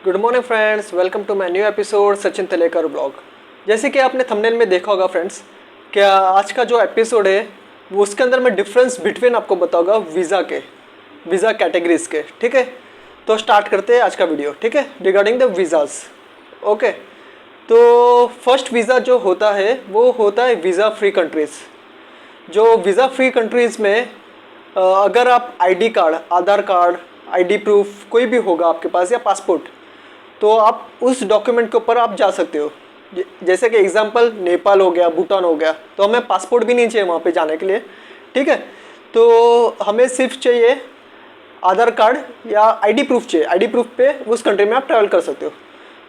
Good morning friends, welcome to my new episode Sachin Talekar vlog. जैसे कि आपने थंबनेल में देखा होगा फ्रेंड्स, क्या आज का जो एपिसोड है वो उसके अंदर मैं डिफरेंस बिटवीन आपको बताऊंगा वीज़ा कैटेगरीज के। ठीक है, तो स्टार्ट करते हैं आज का वीडियो। ठीक है, रिगार्डिंग द वीज़ाज़। ओके, तो फर्स्ट वीज़ा जो होता है वो होता है वीज़ा फ्री कंट्रीज़। जो वीज़ा फ्री कंट्रीज़ में अगर आप आईडी कार्ड, आधार कार्ड, आईडी प्रूफ कोई भी होगा आपके पास या पासपोर्ट, तो आप उस डॉक्यूमेंट के ऊपर आप जा सकते हो। जैसे कि एग्जांपल नेपाल हो गया, भूटान हो गया, तो हमें पासपोर्ट भी नहीं चाहिए वहाँ पे जाने के लिए। ठीक है, तो हमें सिर्फ चाहिए आधार कार्ड या आईडी प्रूफ चाहिए। आईडी प्रूफ पे उस कंट्री में आप ट्रैवल कर सकते हो।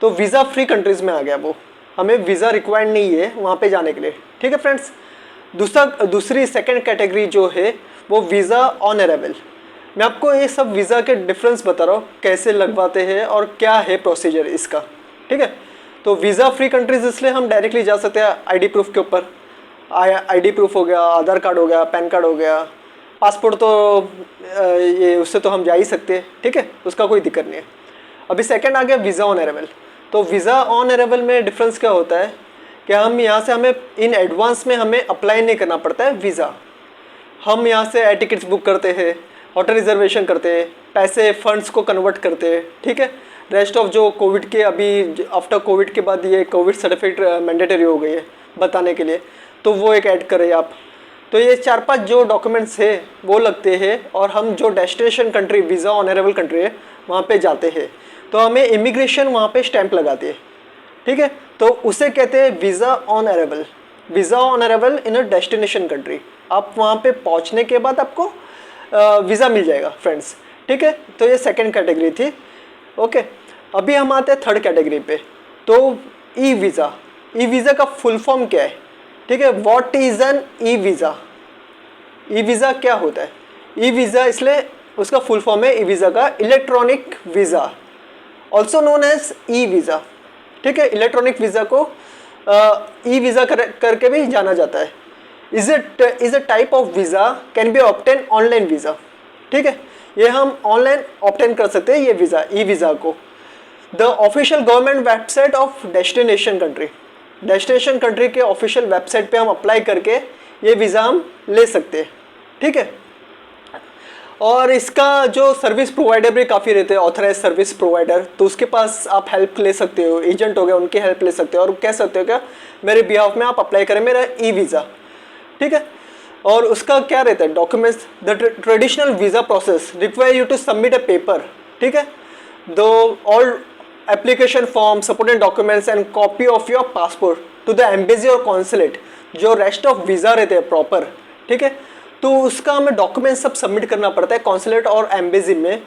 तो वीज़ा फ्री कंट्रीज़ में आ गया वो, हमें वीज़ा रिक्वायर्ड नहीं है वहाँ पे जाने के लिए। ठीक है फ्रेंड्स, दूसरी सेकेंड कैटेगरी जो है वो वीज़ा ऑन अराइवल। मैं आपको ये सब वीज़ा के डिफरेंस बता रहा हूँ, कैसे लगवाते हैं और क्या है प्रोसीजर इसका। ठीक है, तो वीज़ा फ्री कंट्रीज़ इसलिए हम डायरेक्टली जा सकते हैं आईडी प्रूफ के ऊपर। आईडी प्रूफ हो गया, आधार कार्ड हो गया, पैन कार्ड हो गया, पासपोर्ट तो ये उससे तो हम जा ही सकते हैं। ठीक है, उसका कोई दिक्कत नहीं है। अभी सेकंड आ गया वीज़ा ऑन अराइवल। तो वीज़ा ऑन अराइवल में डिफरेंस क्या होता है कि हम यहाँ से हमें इन एडवांस में हमें अप्लाई नहीं करना पड़ता है वीज़ा। हम यहाँ से एयर टिकट्स बुक करते हैं, होटल रिजर्वेशन करते हैं, पैसे फंड्स को कन्वर्ट करते हैं। ठीक है, रेस्ट ऑफ जो कोविड के अभी आफ्टर कोविड के बाद ये कोविड सर्टिफिकेट मैंडेटरी हो गई है बताने के लिए, तो वो एक ऐड करें आप। तो ये 4-5 जो डॉक्यूमेंट्स है वो लगते हैं और हम जो destination country visa on arrival country है वहाँ पे जाते हैं, तो हमें इमिग्रेशन वहाँ पे स्टैंप लगाती है। ठीक है, तो उसे कहते हैं visa on arrival. Visa on arrival in a destination country. आप वहाँ पे पहुँचने के बाद आपको वीज़ा मिल जाएगा फ्रेंड्स। ठीक है, तो ये सेकंड कैटेगरी थी। ओके, अभी हम आते हैं थर्ड कैटेगरी पे। तो ई वीज़ा। ई वीज़ा का फुल फॉर्म क्या है? ठीक है, what is an e visa? E visa क्या होता है? ई वीज़ा इसलिए उसका फुल फॉर्म है ई वीज़ा का electronic visa, also known as e visa. ठीक है, इलेक्ट्रॉनिक वीज़ा को ई वीज़ा करके भी जाना जाता है। Is a type of visa can be obtain online visa. ठीक है, ये हम ऑनलाइन ऑब्टेन कर सकते हैं ये वीज़ा, ई वीज़ा को। The official government website of destination country. Destination country के ऑफिशियल वेबसाइट पे हम अप्लाई करके ये वीज़ा हम ले सकते हैं। ठीक है, और इसका जो सर्विस प्रोवाइडर भी काफ़ी रहते हैं, ऑथराइज सर्विस प्रोवाइडर, तो उसके पास आप हेल्प ले सकते हो। एजेंट हो गया, उनकी हेल्प ले सकते हो और कह सकते हो क्या मेरे बिहाफ में आप अप्लाई करें मेरा ई वीज़ा। ठीक है, और उसका क्या रहता है documents? The traditional visa process require you to submit a paper. ठीक है, दो all application form, supporting documents and copy of your passport to the embassy और कॉन्सुलेट, जो रेस्ट ऑफ वीज़ा रहते हैं प्रॉपर। ठीक है, तो उसका हमें डॉक्यूमेंट सब सबमिट करना पड़ता है कॉन्सुलेट और एम्बेसी में,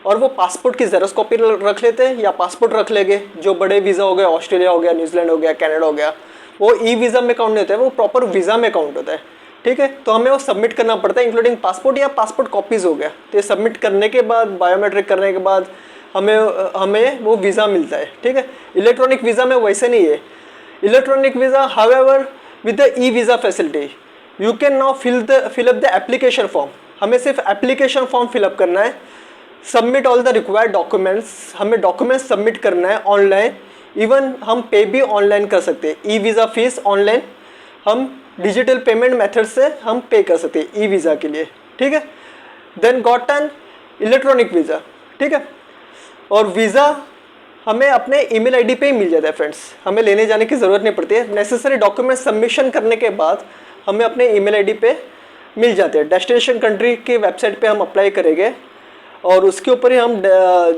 और वो पासपोर्ट की जेरॉक्स कॉपी रख लेते हैं या पासपोर्ट रख लेंगे। जो बड़े वीज़ा हो गए, ऑस्ट्रेलिया हो गया, न्यूजीलैंड हो गया, कनाडा हो गया, वो ई वीज़ा में काउंट नहीं होता है, वो प्रॉपर वीज़ा में काउंट होता है। ठीक है, तो हमें वो सबमिट करना पड़ता है इंक्लूडिंग पासपोर्ट या पासपोर्ट कॉपीज़ हो गया। तो ये सबमिट करने के बाद, बायोमेट्रिक करने के बाद हमें वो वीज़ा मिलता है। ठीक है, इलेक्ट्रॉनिक वीज़ा में वैसे नहीं है। Electronic visa however with the e visa facility you can now fill up the application form. हमें सिर्फ एप्लीकेशन फॉर्म फिलअप करना है, submit all the required documents. हमें डॉक्यूमेंट्स सबमिट करना है ऑनलाइन। इवन हम पे भी ऑनलाइन कर सकते हैं। ई वीज़ा फीस ऑनलाइन हम डिजिटल पेमेंट मेथड से हम पे कर सकते हैं ई वीज़ा के लिए। ठीक है, then got an electronic visa. ठीक है, और वीज़ा हमें अपने ईमेल आईडी पे ही मिल जाता है फ्रेंड्स, हमें लेने जाने की ज़रूरत नहीं पड़ती है। नेसेसरी डॉक्यूमेंट सबमिशन करने के बाद हमें अपने ईमेल आईडी पे मिल जाते हैं। डेस्टिनेशन कंट्री की वेबसाइट पे हम अप्लाई करेंगे और उसके ऊपर ही हम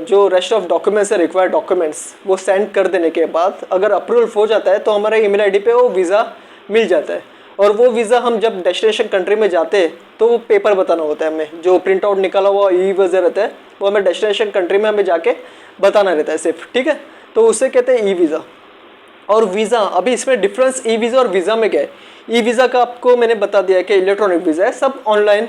जो रेस्ट ऑफ डॉक्यूमेंट्स है, रिक्वायर्ड डॉक्यूमेंट्स, वो सेंड कर देने के बाद अगर अप्रूवल हो जाता है तो हमारे ईमेल आईडी पे वो वीज़ा मिल जाता है। और वो वीज़ा हम जब डेस्टिनेशन कंट्री में जाते हैं तो वो पेपर बताना होता है हमें, जो प्रिंट आउट निकाला हुआ ई वीज़ा रहता है वो हमें डेस्टिनेशन कंट्री में हमें जाके बताना रहता है सिर्फ। ठीक है, तो उसे कहते हैं ई वीज़ा। और वीज़ा, अभी इसमें डिफरेंस ई वीज़ा और वीज़ा में क्या है? ई वीज़ा का आपको मैंने बता दिया कि इलेक्ट्रॉनिक वीज़ा है, सब ऑनलाइन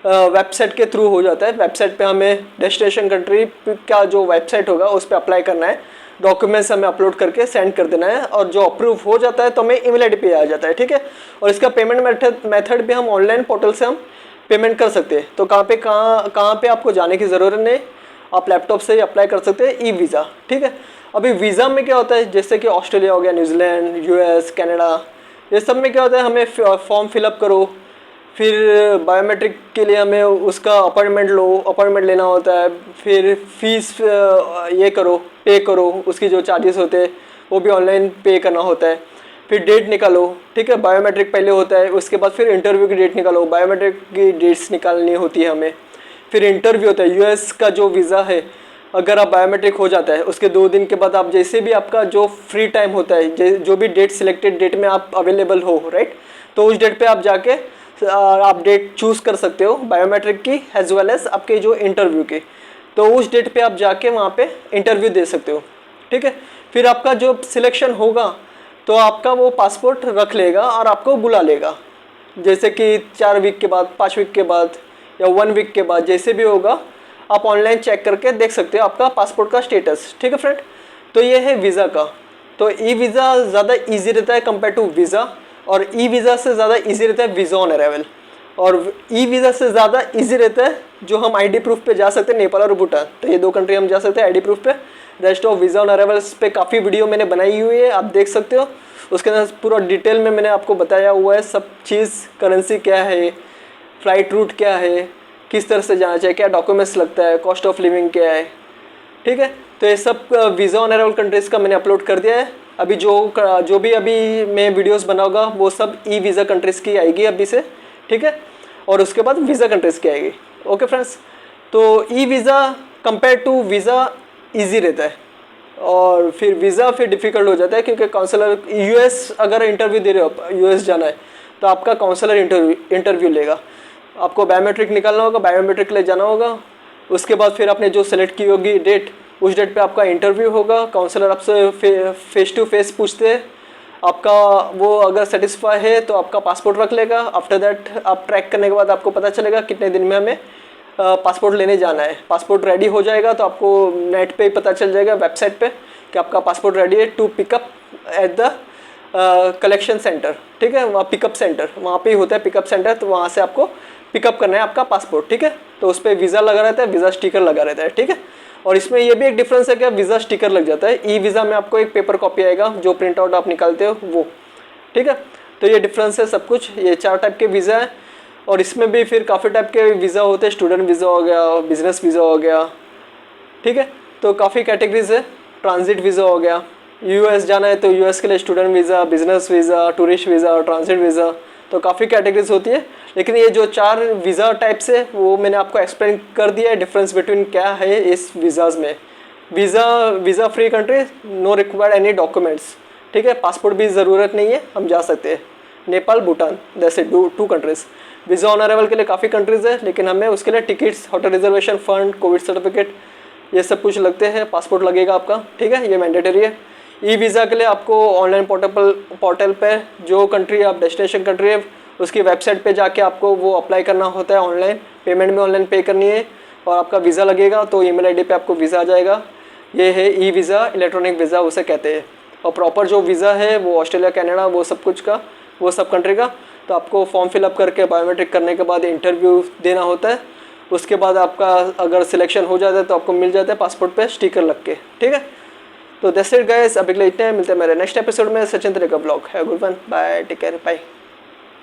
वेबसाइट के थ्रू हो जाता है। वेबसाइट पे हमें डेस्टिनेशन कंट्री का जो वेबसाइट होगा उस पर अप्लाई करना है, डॉक्यूमेंट्स हमें अपलोड करके सेंड कर देना है और जो अप्रूव हो जाता है तो हमें ईमेल आईडी पे आ जाता है। ठीक है, और इसका पेमेंट मेथड भी हम ऑनलाइन पोर्टल से हम पेमेंट कर सकते हैं। तो कहाँ पे आपको जाने की ज़रूरत नहीं, आप लैपटॉप से ही अप्लाई कर सकते हैं ई वीज़ा, ठीक है। अभी वीज़ा में क्या होता है, जैसे कि ऑस्ट्रेलिया हो गया, न्यूजीलैंड, यूएस, कनाडा, ये सब में क्या होता है, हमें फॉर्म फिलअप करो, फिर बायोमेट्रिक के लिए हमें उसका अपॉइंटमेंट लेना होता है, फिर फीस ये करो, पे करो, उसकी जो चार्जेस होते हैं वो भी ऑनलाइन पे करना होता है, फिर डेट निकालो, ठीक है। बायोमेट्रिक पहले होता है, उसके बाद फिर इंटरव्यू की डेट निकालो, बायोमेट्रिक की डेट्स निकालनी होती है हमें, फिर इंटरव्यू होता है। यूएस का जो वीज़ा है, अगर आप बायोमेट्रिक हो जाता है उसके 2 दिन के बाद आप जैसे भी आपका जो फ्री टाइम होता है, जो भी डेट सिलेक्टेड डेट में आप अवेलेबल हो, राइट, तो उस डेट पे आप जाके आप डेट चूज़ कर सकते हो बायोमेट्रिक की एज वेल एज आपके जो इंटरव्यू की। तो उस डेट पे आप जाके वहाँ पे इंटरव्यू दे सकते हो, ठीक है। फिर आपका जो सिलेक्शन होगा तो आपका वो पासपोर्ट रख लेगा और आपको बुला लेगा, जैसे कि 4 वीक के बाद, 5 वीक के बाद या 1 वीक के बाद, जैसे भी होगा आप ऑनलाइन चेक करके देख सकते हो आपका पासपोर्ट का स्टेटस, ठीक है फ्रेंड। तो ये है वीज़ा का। तो ई वीज़ा ज़्यादा इजी रहता है कंपेयर टू वीज़ा, और ई वीज़ा से ज़्यादा इजी रहता है वीज़ा ऑन अराइवल, और ई वीज़ा से ज़्यादा इजी रहता है जो हम आईडी प्रूफ पे जा सकते हैं, नेपाल और भूटान। तो ये 2 कंट्री हम जा सकते हैं आईडी प्रूफ पे। Rest of visa on arrivals पे काफ़ी वीडियो मैंने बनाई हुई है, आप देख सकते हो। उसके अंदर पूरा डिटेल में मैंने आपको बताया हुआ है सब चीज़, करेंसी क्या है, फ़्लाइट रूट क्या है, किस तरह से जाना चाहिए, क्या डॉक्यूमेंट्स लगता है, कॉस्ट ऑफ लिविंग क्या है, ठीक है। तो ये सब वीज़ा ऑन अराइवल कंट्रीज़ का मैंने अपलोड कर दिया है। अभी जो भी अभी मैं वीडियोस बनाऊंगा वो सब ई वीज़ा कंट्रीज़ की आएगी अभी से, ठीक है, और उसके बाद वीज़ा कंट्रीज़ की आएगी। ओके फ्रेंड्स, तो e visa compare to visa easy रहता है, और फिर वीज़ा फिर डिफ़िकल्ट हो जाता है, क्योंकि काउंसलर यूएस अगर इंटरव्यू दे रहे हो, यूएस जाना है तो आपका काउंसलर इंटरव्यू लेगा, आपको बायोमेट्रिक निकालना होगा, बायोमेट्रिक ले जाना होगा। उसके बाद फिर आपने जो सेलेक्ट की होगी डेट, उस डेट पे आपका इंटरव्यू होगा। काउंसलर आपसे फेस टू फेस पूछते हैं, आपका वो अगर सेटिस्फाई है तो आपका पासपोर्ट रख लेगा। आफ्टर दैट आप ट्रैक करने के बाद आपको पता चलेगा कितने दिन में हमें पासपोर्ट लेने जाना है। पासपोर्ट रेडी हो जाएगा तो आपको नेट पे पता चल जाएगा, वेबसाइट पे, कि आपका पासपोर्ट रेडी है to pickup at the collection centre, ठीक है। वहाँ पिकअप सेंटर वहाँ पे ही होता है, पिकअप सेंटर, तो वहाँ से आपको पिकअप करना है आपका पासपोर्ट, ठीक है। तो उस पर वीज़ा लगा रहता है, वीज़ा स्टिकर लगा रहता है, ठीक है। और इसमें ये भी एक डिफरेंस है कि वीज़ा स्टिकर लग जाता है, ई वीज़ा में आपको एक पेपर कॉपी आएगा जो प्रिंट आउट आप निकालते हो वो, ठीक है। तो ये डिफरेंस है सब कुछ। ये 4 टाइप के वीज़ा है, और इसमें भी फिर काफ़ी टाइप के वीज़ा होते हैं। स्टूडेंट वीज़ा हो गया, बिजनेस वीज़ा हो गया, ठीक है। तो काफ़ी कैटेगरीज है। ट्रांजिट वीज़ा हो गया, यूएस जाना है तो यूएस के लिए student visa, business visa, tourist visa, transit visa, तो काफ़ी कैटेगरीज होती है। लेकिन ये जो 4 वीज़ा टाइप्स है वो मैंने आपको एक्सप्लेन कर दिया है, डिफरेंस बिटवीन क्या है इस वीज़ाज़ में। Visa free country, no required any documents, ठीक है। पासपोर्ट भी ज़रूरत नहीं है, हम जा सकते हैं। नेपाल, भूटान, जैसे 2 कंट्रीज़। वीज़ा ऑन अराइवल के लिए काफ़ी कंट्रीज़ है, लेकिन हमें उसके लिए tickets, hotel reservation, fund, Covid certificate, ये सब कुछ लगते हैं। पासपोर्ट लगेगा आपका, ठीक है, ये मैंडेटरी है। ई वीज़ा के लिए आपको ऑनलाइन पोर्टल पे जो कंट्री आप डेस्टिनेशन कंट्री है उसकी वेबसाइट पे जाके आपको वो अप्लाई करना होता है ऑनलाइन, पेमेंट में ऑनलाइन पे करनी है, और आपका वीज़ा लगेगा तो ईमेल आईडी पे आपको वीज़ा आ जाएगा। ये है ई वीज़ा, इलेक्ट्रॉनिक वीज़ा उसे कहते हैं। और प्रॉपर जो वीज़ा है वो ऑस्ट्रेलिया, कनाडा, वो सब कुछ का, वो सब कंट्री का। तो आपको फॉर्म फिलअप करके बायोमेट्रिक करने के बाद इंटरव्यू देना होता है। उसके बाद आपका अगर सिलेक्शन हो जाता है तो आपको मिल जाता है पासपोर्ट पे स्टिकर लग के, ठीक है। तो दैट्स इट गाइस, अभी के लिए इतना है। मिलते हैं मेरे नेक्स्ट एपिसोड में। सचिन तलेकर ब्लॉग है, good one, bye, take care, bye.